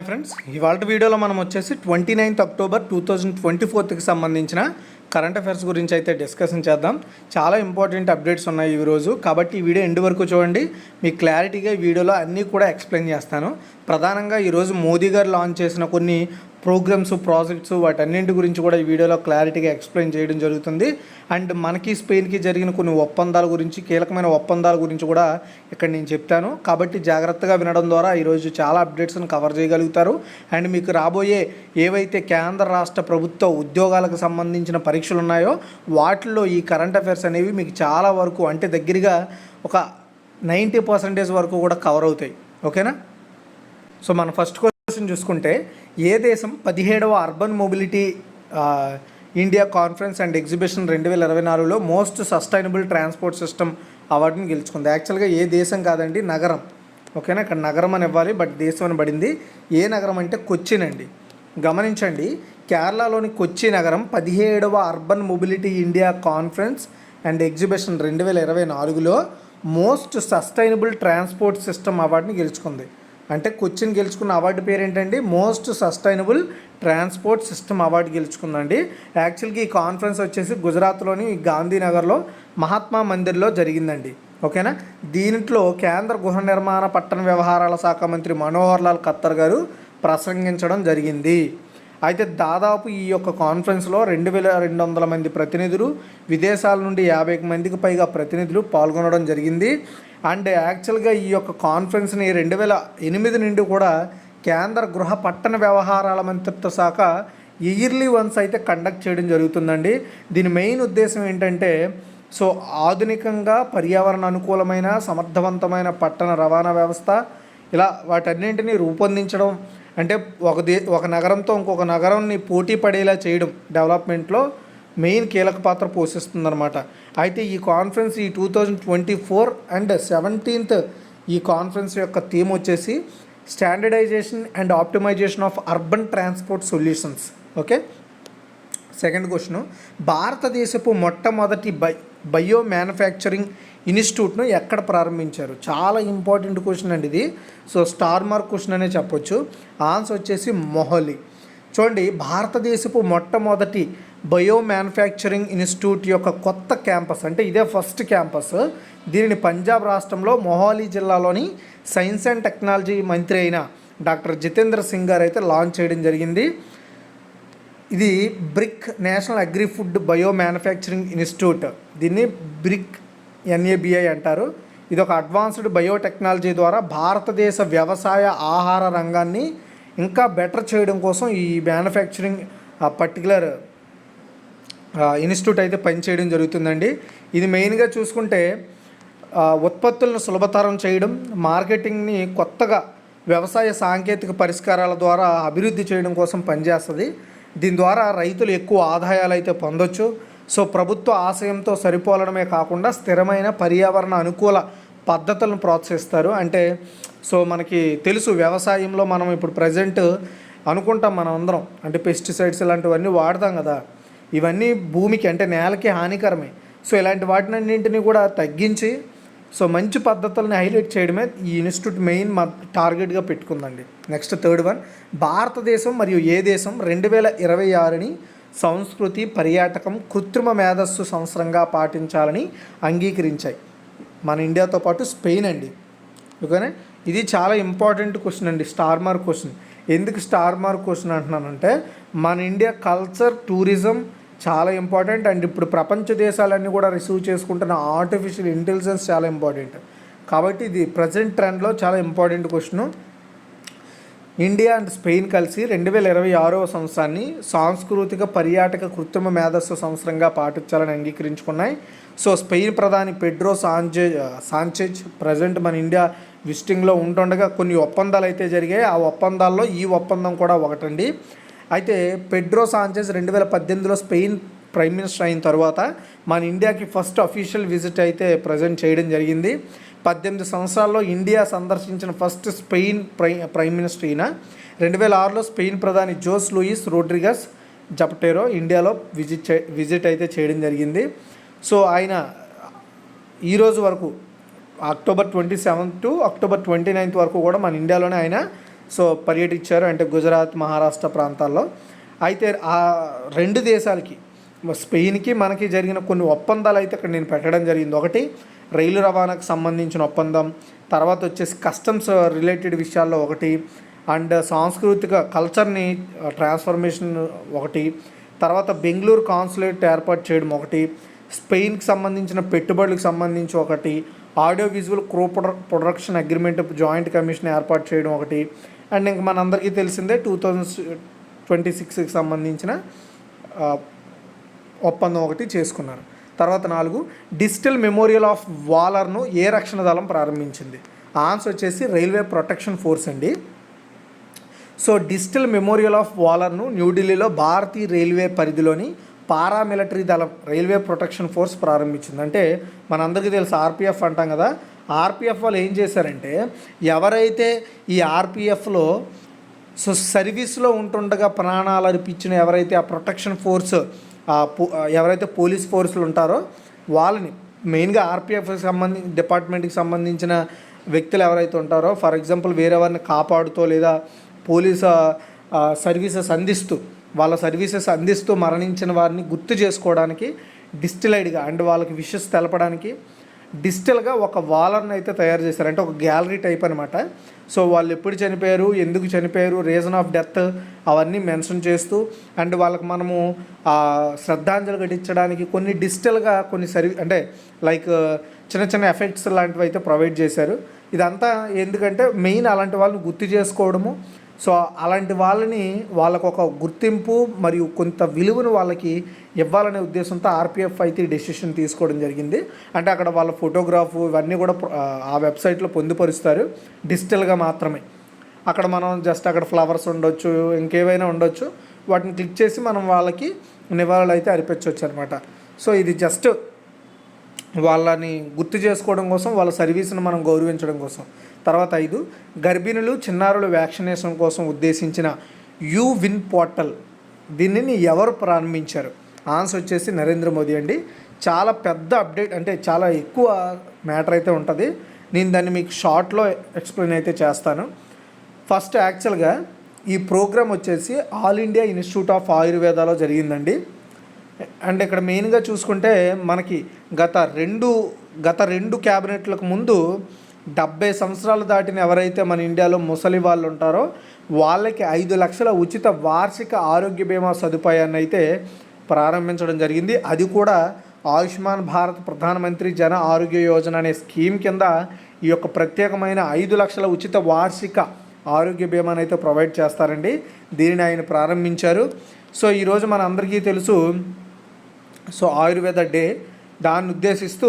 Friends, ఇవాళ వీడియోలో మనం వచ్చేసి 29th అక్టోబర్ 2024కి సంబంధించిన కరెంట్ అఫైర్స్ గురించి అయితే డిస్కషన్ చేద్దాం. చాలా ఇంపార్టెంట్ అప్డేట్స్ ఉన్నాయి ఈరోజు, కాబట్టి ఈ వీడియో ఎండ్ వరకు చూడండి. మీకు క్లారిటీగా ఈ వీడియోలో అన్నీ కూడా ఎక్స్ప్లెయిన్ చేస్తాను. ప్రధానంగా ఈరోజు మోదీ గారు లాంచ్ చేసిన కొన్ని ప్రోగ్రామ్స్, ప్రాజెక్ట్స్, వాటన్నింటి గురించి కూడా ఈ వీడియోలో క్లారిటీగా ఎక్స్ప్లెయిన్ చేయడం జరుగుతుంది. అండ్ మనకి స్పెయిన్కి జరిగిన కొన్ని ఒప్పందాల గురించి, కీలకమైన ఒప్పందాల గురించి కూడా ఇక్కడ నేను చెప్తాను. కాబట్టి జాగ్రత్తగా వినడం ద్వారా ఈరోజు చాలా అప్డేట్స్ని కవర్ చేయగలుగుతారు. అండ్ మీకు రాబోయే ఏవైతే కేంద్ర రాష్ట్ర ప్రభుత్వ ఉద్యోగాలకు సంబంధించిన పరీక్షలు ఉన్నాయో వాటిల్లో ఈ కరెంట్ అఫైర్స్ అనేవి మీకు చాలా వరకు, అంటే దగ్గరగా ఒక 90% వరకు కూడా కవర్ అవుతాయి. ఓకేనా? సో మన ఫస్ట్ క్వశ్చన్ చూసుకుంటే, ఏ దేశం 17వ urban mobility India conference and exhibition 2024లో మోస్ట్ సస్టైనబుల్ ట్రాన్స్పోర్ట్ సిస్టమ్ అవార్డుని గెలుచుకుంది? యాక్చువల్గా ఏ దేశం కాదండి, నగరం. ఓకేనా? ఇక్కడ నగరం అని ఇవ్వాలి, బట్ దేశం అని పడింది. ఏ నగరం అంటే కొచ్చిన్ అండి. గమనించండి, కేరళలోని కొచ్చి నగరం 17వ urban mobility India conference and exhibition 2024లో మోస్ట్ సస్టైనబుల్ ట్రాన్స్పోర్ట్ సిస్టమ్ అవార్డుని గెలుచుకుంది. అంటే కొచ్చిన్ గెలుచుకున్న అవార్డు పేరు ఏంటండి? Most sustainable transport system award గెలుచుకుందండి. యాక్చువల్గా ఈ కాన్ఫరెన్స్ వచ్చేసి గుజరాత్లోని గాంధీనగర్లో మహాత్మా మందిర్లో జరిగిందండి. ఓకేనా? దీంట్లో కేంద్ర గృహ నిర్మాణ పట్టణ వ్యవహారాల శాఖ మంత్రి మనోహర్ లాల్ ఖట్టర్ గారు ప్రసంగించడం జరిగింది. అయితే దాదాపు ఈ యొక్క కాన్ఫరెన్స్లో 2200 మంది ప్రతినిధులు, విదేశాల నుండి 50 మందికి పైగా ప్రతినిధులు పాల్గొనడం జరిగింది. అండ్ యాక్చువల్గా ఈ యొక్క కాన్ఫరెన్స్ని 2008 నుండి కూడా కేంద్ర గృహ పట్టణ వ్యవహారాల మంత్రిత్వ శాఖ ఇయర్లీ వన్స్ అయితే కండక్ట్ చేయడం జరుగుతుందండి. దీని మెయిన్ ఉద్దేశం ఏంటంటే, సో ఆధునికంగా పర్యావరణ అనుకూలమైన సమర్థవంతమైన పట్టణ రవాణా వ్యవస్థ, ఇలా వాటన్నింటినీ రూపొందించడం, అంటే ఒక నగరంతో ఇంకొక నగరాన్ని పోటీ పడేలా చేయడం డెవలప్మెంట్లో మెయిన్ కీలక పాత్ర పోషిస్తుందన్నమాట. అయితే ఈ కాన్ఫరెన్స్ ఈ 2024 అండ్ 17th ఈ కాన్ఫరెన్స్ యొక్క థీమ్ వచ్చేసి standardisation and optimisation of urban transport solutions. Okay. Second question, భారతదేశపు మొట్టమొదటి బయో మ్యానుఫ్యాక్చరింగ్ ఇన్స్టిట్యూట్ను ఎక్కడ ప్రారంభించారు? చాలా ఇంపార్టెంట్ క్వశ్చన్ అండి ఇది. సో స్టార్ మార్క్ క్వశ్చన్ అనే చెప్పొచ్చు. ఆన్సర్ వచ్చేసి మొహాలి. చూడండి, భారతదేశపు మొట్టమొదటి బయో మ్యానుఫ్యాక్చరింగ్ ఇన్స్టిట్యూట్ యొక్క కొత్త క్యాంపస్, అంటే ఇదే ఫస్ట్ క్యాంపస్. దీనిని పంజాబ్ రాష్ట్రంలో మొహాలి జిల్లాలోని సైన్స్ అండ్ టెక్నాలజీ మంత్రి అయిన డాక్టర్ జితేంద్ర సింగ్ గారు అయితే లాంచ్ చేయడం జరిగింది. ఇది brick national agri food bio manufacturing institute, దీన్ని బ్రిక్ NABI అంటారు. ఇది ఒక అడ్వాన్స్డ్ బయోటెక్నాలజీ ద్వారా భారతదేశ వ్యవసాయ ఆహార రంగాన్ని ఇంకా బెటర్ చేయడం కోసం ఈ మ్యానుఫ్యాక్చరింగ్ పర్టికులర్ ఇన్స్టిట్యూట్ అయితే పనిచేయడం జరుగుతుందండి. ఇది మెయిన్గా చూసుకుంటే ఉత్పత్తులను సులభతరం చేయడం, మార్కెటింగ్ని కొత్తగా వ్యవసాయ సాంకేతిక పరిష్కారాల ద్వారా అభివృద్ధి చేయడం కోసం పనిచేస్తుంది. దీని ద్వారా రైతులు ఎక్కువ ఆదాయాలు అయితే పొందొచ్చు. సో ప్రభుత్వ ఆశయంతో సరిపోలడమే కాకుండా స్థిరమైన పర్యావరణ అనుకూల పద్ధతులను ప్రోత్సహిస్తారు. అంటే సో మనకి తెలుసు, వ్యవసాయంలో మనం ఇప్పుడు ప్రజెంట్ అనుకుంటాం మనం అందరం, అంటే పెస్టిసైడ్స్ ఇలాంటివన్నీ వాడతాం కదా, ఇవన్నీ భూమికి అంటే నేలకి హానికరమే. సో ఇలాంటి వాటినన్నింటినీ కూడా తగ్గించి సో మంచి పద్ధతులను హైలైట్ చేయడమే ఈ ఇన్స్టిట్యూట్ మెయిన్ టార్గెట్గా పెట్టుకుందండి. నెక్స్ట్ థర్డ్ వన్, భారతదేశం మరియు ఏ దేశం 2026ని సంస్కృతి, పర్యాటకం, కృత్రిమ మేధస్సు సంవత్సరంగా పాటించాలని అంగీకరించాయి? మన ఇండియాతో పాటు స్పెయిన్ అండి. ఓకేనా? ఇది చాలా ఇంపార్టెంట్ క్వశ్చన్ అండి, స్టార్ మార్క్ క్వశ్చన్. ఎందుకు స్టార్ మార్క్ క్వశ్చన్ అంటున్నానంటే, మన ఇండియా కల్చర్, టూరిజం చాలా ఇంపార్టెంట్. అండ్ ఇప్పుడు ప్రపంచ దేశాలన్నీ కూడా రిసీవ్ చేసుకుంటున్న ఆర్టిఫిషియల్ ఇంటెలిజెన్స్ చాలా ఇంపార్టెంట్. కాబట్టి ఇది ప్రజెంట్ ట్రెండ్లో చాలా important question. India and Spain కలిసి 2026వ సంవత్సరాన్ని సాంస్కృతిక, పర్యాటక, కృత్రిమ మేధస్సు సంవత్సరంగా పాటించాలని అంగీకరించుకున్నాయి. సో స్పెయిన్ ప్రధాని పెడ్రో సాంచెజ్ ప్రజెంట్ మన ఇండియా విజిటింగ్లో ఉంటుండగా కొన్ని ఒప్పందాలు అయితే జరిగాయి. ఆ ఒప్పందాల్లో ఈ ఒప్పందం కూడా ఒకటండి. అయితే పెడ్రో సాంచెజ్ 2018లో స్పెయిన్ ప్రైమ్ మినిస్టర్ అయిన తర్వాత మన ఇండియాకి ఫస్ట్ అఫీషియల్ విజిట్ అయితే ప్రజెంట్ చేయడం జరిగింది. 18 సంవత్సరాల్లో ఇండియా సందర్శించిన ఫస్ట్ స్పెయిన్ ప్రైమ్ మినిస్టర్ ఈయన. 2006లో స్పెయిన్ ప్రధాని జోస్ లూయిస్ రోడ్రిగస్ జపటేరో ఇండియాలో విజిట్ అయితే చేయడం జరిగింది. సో ఆయన ఈరోజు వరకు అక్టోబర్ 27 టు అక్టోబర్ 29 వరకు కూడా మన ఇండియాలోనే ఆయన సో పర్యటించారు, అంటే గుజరాత్, మహారాష్ట్ర ప్రాంతాల్లో. అయితే ఆ రెండు దేశాలకి, స్పెయిన్కి మనకి జరిగిన కొన్ని ఒప్పందాలు అయితే ఇక్కడ నేను పెట్టడం జరిగింది. ఒకటి రైలు రవాణాకు సంబంధించిన ఒప్పందం, తర్వాత వచ్చేసి కస్టమ్స్ రిలేటెడ్ విషయాల్లో ఒకటి, అండ్ సాంస్కృతిక కల్చర్ని ట్రాన్స్ఫర్మేషన్ ఒకటి, తర్వాత బెంగళూరు కాన్సులేట్ ఏర్పాటు చేయడం ఒకటి, స్పెయిన్కి సంబంధించిన పెట్టుబడులకు సంబంధించి ఒకటి, audio visual production agreement joint commission ఏర్పాటు చేయడం ఒకటి, అండ్ ఇంక మనందరికీ తెలిసిందే 2026కి సంబంధించిన ఒప్పందం ఒకటి చేసుకున్నారు. తర్వాత 4, డిజిటల్ మెమోరియల్ ఆఫ్ వాలర్ను ఏ రక్షణ దళం ప్రారంభించింది? ఆన్సర్ వచ్చేసి రైల్వే ప్రొటెక్షన్ ఫోర్స్ అండి. సో డిజిటల్ మెమోరియల్ ఆఫ్ వాలర్ను న్యూఢిల్లీలో భారతీయ రైల్వే పరిధిలోని పారామిలిటరీ దళం రైల్వే ప్రొటెక్షన్ ఫోర్స్ ప్రారంభించింది. అంటే మనందరికీ తెలుసు ఆర్పిఎఫ్ అంటాం కదా. ఆర్పిఎఫ్ వాళ్ళు ఏం చేశారంటే, ఎవరైతే ఈ ఆర్పిఎఫ్లో సర్వీస్లో ఉంటుండగా ప్రాణాలు అర్పించిన ఎవరైతే ఆ ప్రొటెక్షన్ ఫోర్స్ ఎవరైతే పోలీస్ ఫోర్సులు ఉంటారో వాళ్ళని, మెయిన్గా ఆర్పిఎఫ్కి డిపార్ట్మెంట్కి సంబంధించిన వ్యక్తులు ఎవరైతే ఉంటారో, ఫర్ ఎగ్జాంపుల్ వేరే వారిని కాపాడుతూ లేదా పోలీస్ సర్వీసెస్ అందిస్తూ మరణించిన వారిని గుర్తు చేసుకోవడానికి డిజిటలైడ్గా అండ్ వాళ్ళకి విషెస్ తెలపడానికి డిజిటల్గా ఒక వాలర్ని అయితే తయారు చేశారు. అంటే ఒక గ్యాలరీ టైప్ అనమాట. సో వాళ్ళు ఎప్పుడు చనిపోయారు, ఎందుకు చనిపోయారు, రీజన్ ఆఫ్ డెత్ అవన్నీ మెన్షన్ చేస్తూ అండ్ వాళ్ళకి మనము శ్రద్ధాంజలి ఘటించడానికి కొన్ని డిజిటల్గా కొన్ని అంటే లైక్ చిన్న చిన్న ఎఫెక్ట్స్ లాంటివి అయితే ప్రొవైడ్ చేశారు. ఇదంతా ఎందుకంటే మెయిన్ అలాంటి వాళ్ళని గుర్తు చేసుకోవడము, సో అలాంటి వాళ్ళకు ఒక గుర్తింపు మరియు కొంత విలువను వాళ్ళకి ఇవ్వాలనే ఉద్దేశంతో ఆర్పిఎఫ్ అయితే డెసిషన్ తీసుకోవడం జరిగింది. అంటే అక్కడ వాళ్ళ ఫోటోగ్రాఫ్ ఇవన్నీ కూడా ఆ వెబ్సైట్లో పొందుపరుస్తారు డిజిటల్గా మాత్రమే. అక్కడ మనం జస్ట్ అక్కడ ఫ్లవర్స్ ఉండొచ్చు, ఇంకేవైనా ఉండొచ్చు, వాటిని క్లిక్ చేసి మనం వాళ్ళకి నివాళులు అయితే అర్పించవచ్చు అనమాట. సో ఇది జస్ట్ వాళ్ళని గుర్తు చేసుకోవడం కోసం, వాళ్ళ సర్వీస్ని మనం గౌరవించడం కోసం. తర్వాత 5, గర్భిణులు చిన్నారుల వ్యాక్సినేషన్ కోసం ఉద్దేశించిన యువిన్ పోర్టల్ దీనిని ఎవరు ప్రారంభించారు? ఆన్సర్ వచ్చేసి నరేంద్ర మోదీ అండి. చాలా పెద్ద అప్డేట్, అంటే చాలా ఎక్కువ మ్యాటర్ అయితే ఉంటుంది. నేను దాన్ని మీకు షార్ట్లో ఎక్స్ప్లెయిన్ అయితే చేస్తాను. ఫస్ట్ యాక్చువల్గా ఈ ప్రోగ్రామ్ వచ్చేసి ఆల్ ఇండియా ఇన్స్టిట్యూట్ ఆఫ్ ఆయుర్వేదాలో జరిగిందండి. అండ్ ఇక్కడ మెయిన్గా చూసుకుంటే మనకి గత రెండు క్యాబినెట్లకు ముందు 70 సంవత్సరాలు దాటిన ఎవరైతే మన ఇండియాలో ముసలి వాళ్ళు ఉంటారో వాళ్ళకి 5 లక్షల ఉచిత వార్షిక ఆరోగ్య బీమా సదుపాయాన్ని అయితే ప్రారంభించడం జరిగింది. అది కూడా ఆయుష్మాన్ భారత్ ప్రధానమంత్రి జన ఆరోగ్య యోజన అనే స్కీమ్ కింద ఈ యొక్క ప్రత్యేకమైన 5 లక్షల ఉచిత వార్షిక ఆరోగ్య బీమాను అయితే ప్రొవైడ్ చేస్తారండి. దీనిని ఆయన ప్రారంభించారు. సో ఈరోజు మన అందరికీ తెలుసు, సో ఆయుర్వేద డే, దాన్ని ఉద్దేశిస్తూ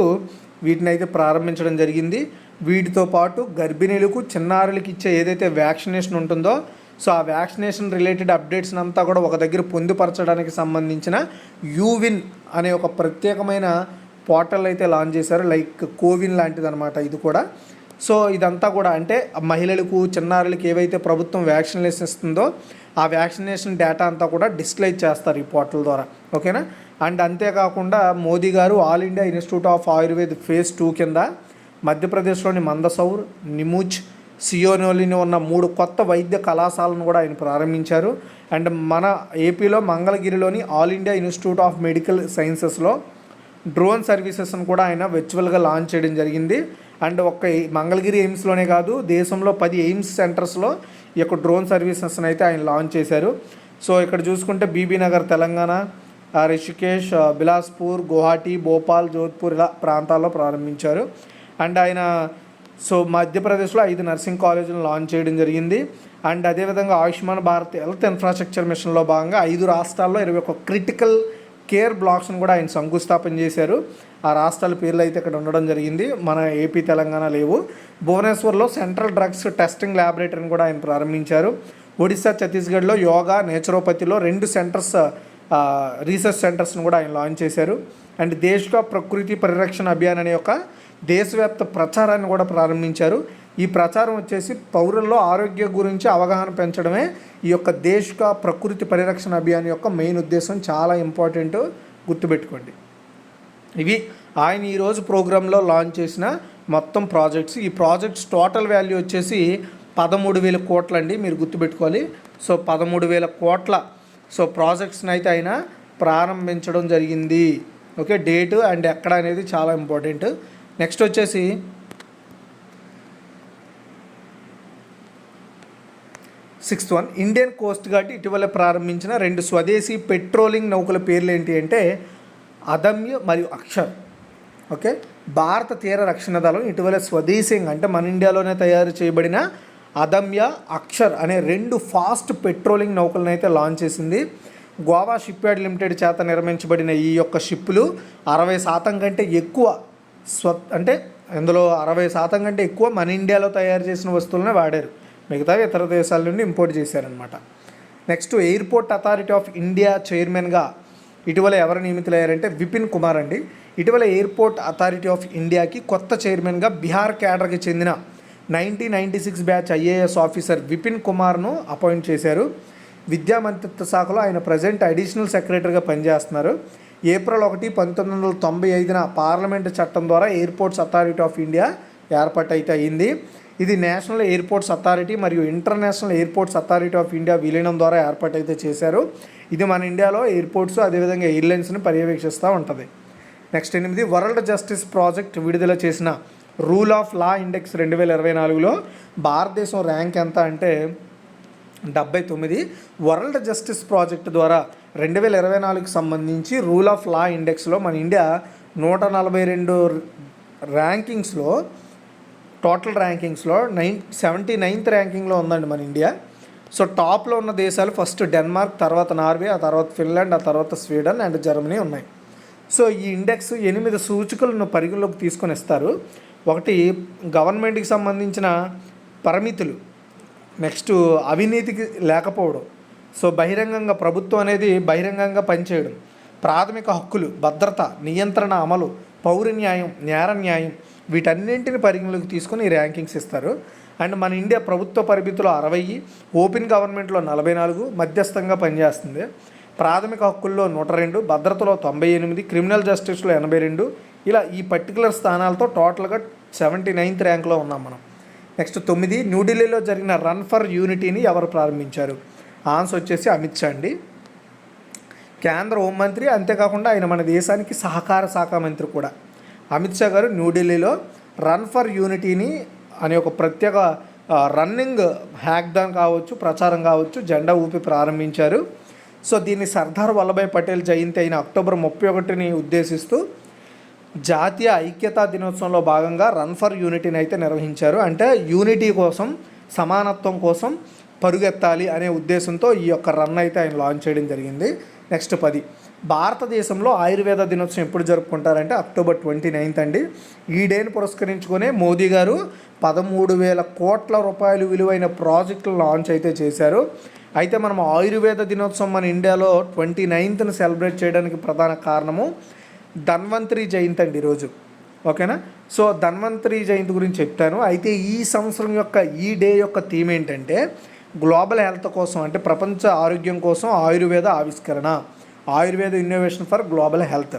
వీటిని అయితే ప్రారంభించడం జరిగింది. వీటితో పాటు గర్భిణీలకు చిన్నారులకు ఇచ్చే ఏదైతే వ్యాక్సినేషన్ ఉంటుందో, సో ఆ వ్యాక్సినేషన్ రిలేటెడ్ అప్డేట్స్ని అంతా కూడా ఒక దగ్గర పొందుపరచడానికి సంబంధించిన యూవిన్ అనే ఒక ప్రత్యేకమైన పోర్టల్ అయితే లాంచ్ చేశారు. లైక్ కోవిన్ లాంటిది అనమాట ఇది కూడా. సో ఇదంతా కూడా అంటే మహిళలకు, చిన్నారులకు ఏవైతే ప్రభుత్వం వ్యాక్సినేషన్ ఇస్తుందో ఆ వ్యాక్సినేషన్ డేటా అంతా కూడా డిస్ప్లే చేస్తారు ఈ పోర్టల్ ద్వారా. ఓకేనా. అండ్ అంతేకాకుండా మోదీ గారు all India institute of Ayurved phase 2 కింద మధ్యప్రదేశ్లోని మందసౌర్, నిమూజ్, సియోనోలిని ఉన్న 3 కొత్త వైద్య కళాశాలను కూడా ఆయన ప్రారంభించారు. అండ్ మన ఏపీలో మంగళగిరిలోని all India institute of medical సైన్సెస్లో డ్రోన్ సర్వీసెస్ను కూడా ఆయన వర్చువల్గా లాంచ్ చేయడం జరిగింది. అండ్ ఒక్క మంగళగిరి ఎయిమ్స్లోనే కాదు, దేశంలో 10 ఎయిమ్స్ సెంటర్స్లో ఈ యొక్క డ్రోన్ సర్వీసెస్ని అయితే ఆయన లాంచ్ చేశారు. సో ఇక్కడ చూసుకుంటే బీబీ నగర్ తెలంగాణ, రిషికేష్, బిలాస్పూర్, గువాహటి, భోపాల్, జోధ్పూర్ ఇలా ప్రాంతాల్లో ప్రారంభించారు. అండ్ ఆయన మధ్యప్రదేశ్లో 5 నర్సింగ్ కాలేజీలను లాంచ్ చేయడం జరిగింది. అండ్ అదేవిధంగా ఆయుష్మాన్ భారత్ హెల్త్ ఇన్ఫ్రాస్ట్రక్చర్ మిషన్లో భాగంగా 5 రాష్ట్రాల్లో 21 క్రిటికల్ కేర్ బ్లాక్స్ను కూడా ఆయన శంకుస్థాపన చేశారు. ఆ రాష్ట్రాల పేర్లు అయితే ఇక్కడ ఉండడం జరిగింది, మన ఏపీ, తెలంగాణ లేవు. భువనేశ్వర్లో సెంట్రల్ డ్రగ్స్ టెస్టింగ్ ల్యాబొరేటరీని కూడా ఆయన ప్రారంభించారు. ఒడిశా, ఛత్తీస్గఢ్లో యోగా, నేచురోపతిలో 2 సెంటర్స్, రీసెర్చ్ సెంటర్స్ను కూడా ఆయన లాంచ్ చేశారు. అండ్ దేశ్ కా ప్రకృతి పరిరక్షణ అభియాన్ అనే ఒక దేశవ్యాప్త ప్రచారాన్ని కూడా ప్రారంభించారు. ఈ ప్రచారం వచ్చేసి పౌరుల్లో ఆరోగ్య గురించి అవగాహన పెంచడమే ఈ యొక్క దేశ్ కా ప్రకృతి పరిరక్షణ అభియాన్ యొక్క మెయిన్ ఉద్దేశం. చాలా ఇంపార్టెంట్, గుర్తుపెట్టుకోండి. ఇవి ఆయన ఈరోజు ప్రోగ్రాంలో లాంచ్ చేసిన మొత్తం ప్రాజెక్ట్స్. ఈ ప్రాజెక్ట్స్ టోటల్ వాల్యూ వచ్చేసి 13,000 కోట్లు అండి, మీరు గుర్తుపెట్టుకోవాలి. సో 13,000 కోట్ల ప్రాజెక్ట్స్ని అయితే ఆయన ప్రారంభించడం జరిగింది. ఓకే, డేటు అండ్ ఎక్కడ అనేది చాలా ఇంపార్టెంట్. నెక్స్ట్ వచ్చేసి 6th one, Indian coast guard ఇటీవల ప్రారంభించిన 2 స్వదేశీ పెట్రోలింగ్ నౌకల పేర్లు ఏంటి అంటే అదమ్య మరియు అక్షర్. ఓకే, భారత తీర రక్షణ దళం ఇటీవల స్వదేశీయంగా అంటే మన ఇండియాలోనే తయారు చేయబడిన అదమ్య, అక్షర్ అనే 2 ఫాస్ట్ పెట్రోలింగ్ నౌకలను అయితే లాంచ్ చేసింది. గోవా షిప్ యార్డ్ లిమిటెడ్ చేత నిర్మించబడిన ఈ యొక్క షిప్పులు 60% కంటే ఎక్కువ అంటే ఇందులో 60% కంటే ఎక్కువ మన ఇండియాలో తయారు చేసిన వస్తువులనే వాడారు, మిగతావి ఇతర దేశాల నుండి ఇంపోర్ట్ చేశారనమాట. Next, airport authority of India చైర్మన్గా ఇటీవల ఎవరు నియమితులయ్యారంటే విపిన్ కుమార్ అండి. ఇటీవల ఎయిర్పోర్ట్ అథారిటీ ఆఫ్ ఇండియాకి కొత్త చైర్మన్గా బీహార్ క్యాడర్కి చెందిన 1996 బ్యాచ్ ఐఏఎస్ ఆఫీసర్ విపిన్ కుమార్ను అపాయింట్ చేశారు. విద్యా మంత్రిత్వ శాఖలో ఆయన ప్రజెంట్ అడిషనల్ సెక్రటరీగా పనిచేస్తున్నారు. ఏప్రిల్ 1, 1995 పార్లమెంటు చట్టం ద్వారా ఎయిర్పోర్ట్స్ అథారిటీ ఆఫ్ ఇండియా ఏర్పాటు అయితే అయింది. ఇది నేషనల్ ఎయిర్పోర్ట్స్ అథారిటీ మరియు international airports authority of India విలీనం ద్వారా ఏర్పాటు అయితే చేశారు. ఇది మన ఇండియాలో ఎయిర్పోర్ట్స్ అదేవిధంగా ఎయిర్లైన్స్ని పర్యవేక్షిస్తూ ఉంటుంది. నెక్స్ట్ 8, వరల్డ్ జస్టిస్ ప్రాజెక్ట్ విడుదల చేసిన రూల్ ఆఫ్ లా ఇండెక్స్ 2024లో భారతదేశం ర్యాంక్ ఎంత అంటే 79. వరల్డ్ జస్టిస్ ప్రాజెక్ట్ ద్వారా 2024కి సంబంధించి రూల్ ఆఫ్ లా ఇండెక్స్లో మన ఇండియా 142 ర్యాంకింగ్స్లో, టోటల్ ర్యాంకింగ్స్లో 79th ర్యాంకింగ్లో ఉందండి మన ఇండియా. సో టాప్లో ఉన్న దేశాలు ఫస్ట్ డెన్మార్క్, తర్వాత నార్వే, ఆ తర్వాత ఫిన్లాండ్, ఆ తర్వాత స్వీడన్ అండ్ జర్మనీ ఉన్నాయి. సో ఈ ఇండెక్స్ 8 సూచికలను పరిగణలోకి తీసుకొని ఇస్తారు. ఒకటి గవర్నమెంట్కి సంబంధించిన పరిమితులు, నెక్స్ట్ అవినీతికి లేకపోవడం, సో బహిరంగంగా ప్రభుత్వం అనేది బహిరంగంగా పనిచేయడం, ప్రాథమిక హక్కులు, భద్రత, నియంత్రణ అమలు, పౌర న్యాయం, నేర న్యాయం, వీటన్నింటిని పరిగణలోకి తీసుకొని ఈ ర్యాంకింగ్స్ ఇస్తారు. అండ్ మన ఇండియా ప్రభుత్వ పరిమితులు 60, ఓపెన్ గవర్నమెంట్లో 44, మధ్యస్థంగా పనిచేస్తుంది. ప్రాథమిక హక్కుల్లో 102, భద్రతలో 98, క్రిమినల్ జస్టిస్లో 82, ఇలా ఈ పర్టికులర్ స్థానాలతో టోటల్గా 79th ర్యాంక్లో ఉన్నాం మనం. నెక్స్ట్ 9, న్యూఢిల్లీలో జరిగిన రన్ ఫర్ యూనిటీని ఎవరు ప్రారంభించారు? ఆన్సర్ వచ్చేసి అమిత్ షా అండి, కేంద్ర హోంమంత్రి, అంతేకాకుండా ఆయన మన దేశానికి సహకార శాఖ మంత్రి కూడా. అమిత్ షా గారు న్యూఢిల్లీలో రన్ ఫర్ యూనిటీని అనే ఒక ప్రత్యేక రన్నింగ్ హ్యాక్థాన్ కావచ్చు, ప్రచారం కావచ్చు, జెండా ఊపి ప్రారంభించారు. సో దీన్ని సర్దార్ వల్లభాయ్ పటేల్ జయంతి అయిన అక్టోబర్ 31ని ఉద్దేశిస్తూ జాతీయ ఐక్యతా దినోత్సవంలో భాగంగా రన్ ఫర్ యూనిటీని అయితే నిర్వహించారు. అంటే యూనిటీ కోసం, సమానత్వం కోసం పరుగెత్తాలి అనే ఉద్దేశంతో ఈ యొక్క రన్ అయితే ఆయన లాంచ్ చేయడం జరిగింది. నెక్స్ట్ 10, భారతదేశంలో ఆయుర్వేద దినోత్సవం ఎప్పుడు జరుపుకుంటారంటే అక్టోబర్ 29 అండి. ఈ డేని పురస్కరించుకునే మోదీ గారు 13,000 కోట్ల రూపాయలు విలువైన ప్రాజెక్టులు లాంచ్ అయితే చేశారు. అయితే మనం ఆయుర్వేద దినోత్సవం మన ఇండియాలో 29th సెలబ్రేట్ చేయడానికి ప్రధాన కారణము ధన్వంతరి జయంతి అండి ఈరోజు. ఓకేనా? సో ధన్వంతరి జయంతి గురించి చెప్తాను. అయితే ఈ సంవత్సరం యొక్క ఈ డే యొక్క థీమ్ ఏంటంటే గ్లోబల్ హెల్త్ కోసం, అంటే ప్రపంచ ఆరోగ్యం కోసం ఆయుర్వేద ఆవిష్కరణ, Ayurveda innovation for global health.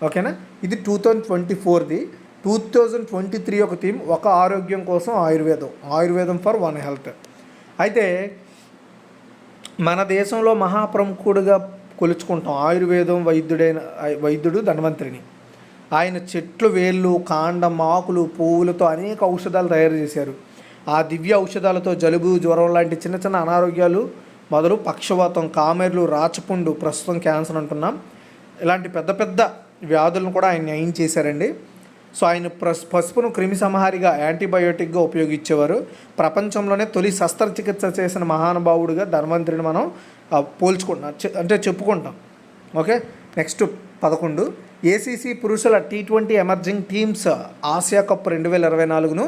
ఓకేనా? ఇది 2024ది. 2023 ఒక థీమ్, ఒక ఆరోగ్యం కోసం ఆయుర్వేదం, ఆయుర్వేదం ఫర్ వన్ హెల్త్. అయితే మన దేశంలో మహాప్రముఖుడుగా కొలుచుకుంటాం ఆయుర్వేదం వైద్యుడు ధన్వంతరిని. ఆయన చెట్లు వేళ్ళు, కాండం, ఆకులు, పువ్వులతో అనేక ఔషధాలు తయారు చేశారు. ఆ దివ్య ఔషధాలతో జలుబు, జ్వరం లాంటి చిన్న చిన్న అనారోగ్యాలు మొదలు పక్షవాతం, కామెర్లు, రాచపుండు, ప్రస్తుతం క్యాన్సర్ అంటున్నాం, ఇలాంటి పెద్ద పెద్ద వ్యాధులను కూడా ఆయన నయం చేశారండి. సో ఆయన పసుపును క్రిమి సంహారిగా, యాంటీబయోటిక్గా ఉపయోగించేవారు. ప్రపంచంలోనే తొలి శస్త్రచికిత్స చేసిన మహానుభావుడిగా ధన్వంతరిని మనం చెప్పుకుంటాం. ఓకే, నెక్స్ట్ 11, ఏసీసీ పురుషుల T20 emerging teams Asia cup 2024ను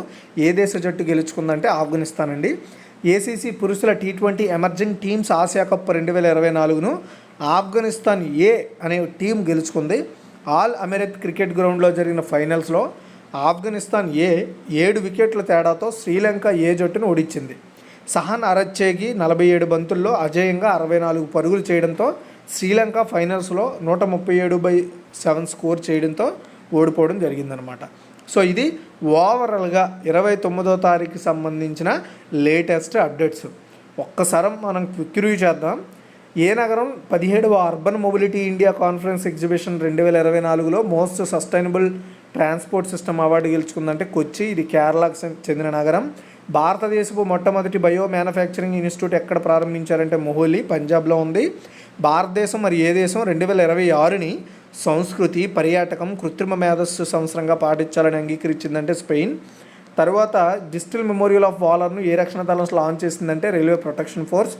ఏ దేశ జట్టు గెలుచుకుందంటే ఆఫ్ఘనిస్తాన్ అండి. ఏసీసీ పురుషుల T20 emerging teams Asia cup 2024ను ఆఫ్ఘనిస్తాన్ ఏ అనే టీం గెలుచుకుంది. ఆల్ అమెరిక్ క్రికెట్ గ్రౌండ్లో జరిగిన ఫైనల్స్లో ఆఫ్ఘనిస్తాన్ ఏ 7 వికెట్ల తేడాతో శ్రీలంక ఏ జట్టును ఓడించింది. సహన్ అరచ్చేగి 47 బంతుల్లో అజేయంగా 64 పరుగులు చేయడంతో శ్రీలంక ఫైనల్స్లో 137/7 స్కోర్ చేయడంతో ఓడిపోవడం జరిగిందనమాట. సో ఇది ఓవరాల్గా 29వ తారీఖుకి సంబంధించిన లేటెస్ట్ అప్డేట్స్. ఒక్కసారి మనం క్విక్ రివ్యూ చేద్దాం. ఏ నగరం 17వ urban mobility India conference exhibition 2024లో most sustainable transport system award గెలుచుకుందంటే కొచ్చి. ఇది కేరళకు చెందిన నగరం. భారతదేశపు మొట్టమొదటి బయో మ్యానుఫ్యాక్చరింగ్ ఇన్స్టిట్యూట్ ఎక్కడ ప్రారంభించారంటే మొహాలీ, పంజాబ్లో ఉంది. భారతదేశం మరి ఏ దేశం 2026ని సంస్కృతి, పర్యాటకం, కృత్రిమ మేధస్సు సంవత్సరంగా పాటించాలని అంగీకరించిందంటే స్పెయిన్. తర్వాత డిజిటల్ మెమోరియల్ ఆఫ్ వాలర్ను ఏ రక్షణ దళం లాంచ్ చేసిందంటే రైల్వే ప్రొటెక్షన్ ఫోర్స్.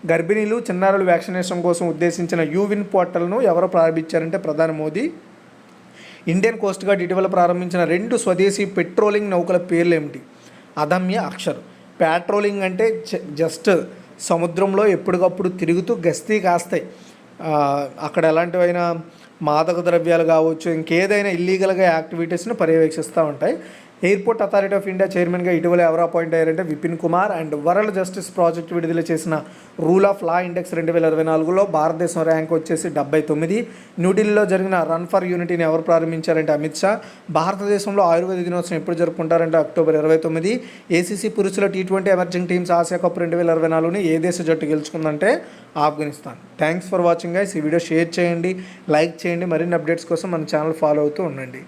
గర్భిణీలు, చిన్నారుల వ్యాక్సినేషన్ కోసం ఉద్దేశించిన యూవిన్ పోర్టల్ను ఎవరు ప్రారంభించారంటే ప్రధాని మోదీ. ఇండియన్ కోస్ట్ గార్డ్ ఇటీవల ప్రారంభించిన 2 స్వదేశీ పెట్రోలింగ్ నౌకల పేర్లు ఏమిటి? అదమ్య, అక్షర్. పెట్రోలింగ్ అంటే జస్ట్ సముద్రంలో ఎప్పటికప్పుడు తిరుగుతూ గస్తీ కాస్తాయి. అక్కడ ఎలాంటివైనా మాదక ద్రవ్యాలు కావచ్చు, ఇంకేదైనా ఇల్లీగల్గా యాక్టివిటీస్ని పర్యవేక్షిస్తూ ఉంటాయి. ఎయిర్పోర్ట్ అథారిటీ ఆఫ్ ఇండియా చైర్మన్గా ఇటీవల ఎవరు అపాయింట్ అయ్యారంటే Vipin Kumar. And world justice project విడుదల చేసిన రూల్ ఆఫ్ లా ఇండెక్స్ 2024లో భారతదేశం ర్యాంక్ వచ్చేసి 79. న్యూఢిల్లీలో జరిగిన రన్ ఫర్ యూనిటీని ఎవరు ప్రారంభించారంటే అమిత్ షా. భారతదేశంలో ఆయుర్వేద దినోత్సవం ఎప్పుడు జరుపుకుంటారంటే అక్టోబర్ 29. ఏసీసీ పురుషుల T20 emerging teams Asia cup 2024ని ఏ దేశ జట్టు గెలుచుకుందంటే Afghanistan. Thanks for watching guys. ఈ వీడియో షేర్ చేయండి, లైక్ చేయండి. మరిన్ని అప్డేట్స్ కోసం మన ఛానల్ ఫాలో అవుతూ ఉండండి.